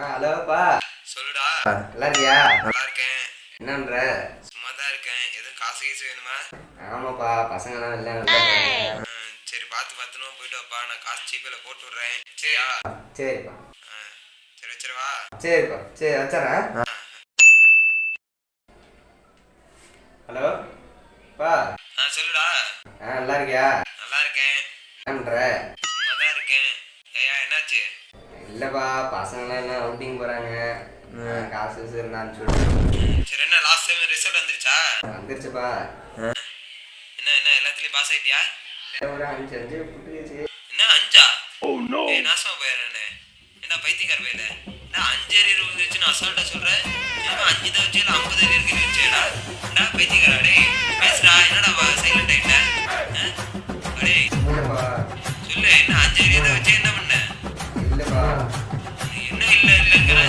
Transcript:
ஹலோப்பா. சொல்லுடா. நல்லா இருக்கியா? நல்லா இருக்கேன். என்ன பண்ற? சும்மா தான் இருக்கேன். எதுவும் காசு கீசு வேணுமா? ஆமாப்பா, பசங்கலாம் எல்லாம் சரி, பார்த்து பத்திரமா போயிட்டு வாப்பா. நான் காசு ஜிபேல போட்டு விட்றேன். சரியா? சரிப்பா. சரி, வச்சிருவா. சரிப்பா, சரி வச்சுறேன். ஹலோ பா. சொல்லுடா. நல்லா இருக்கியா? நல்லா இருக்கேன். என்ன பண்ற? சும்மா தான் இருக்கேன். ஏயா என்னாச்சு? இல்லப்பா, பசங்களாம் எல்லாம் அவுட்டிங் போறாங்க. காசு கீசு இருந்தா அனுப்பிச்சு விடு. சரி, என்ன லாஸ்ட் டைம் ரிசல்ட் வந்துருச்சா? வந்துருச்சுப்பா. என்ன என்ன எல்லாத்துலயும் பாஸ் ஆயிட்டியா? ஒரு 5 புட்டுச்சு. என்ன 5ஆ? ஏய், நாசமா போயிடுறேனே. என்ன பைத்தியக்கார பையில? என்ன 5 அரியர் வந்துருச்சுன்னு அசால்ட்டா சொல்றேன். ஏன்னா 5 தான் வச்சு 50 அரியருக்கு வச்சேடா. என்ன பைத்தியக்காரா? டேய் பேசுடா. என்னடா சைலண்ட் ஆயிட்ட? டேய் இல்லப்பா. சொல்லு, என்ன 5 அரியர் தான் வச்சு என்ன பண்ண? இல்லப்பா. என்ன இல்ல இல்லைங்கிற?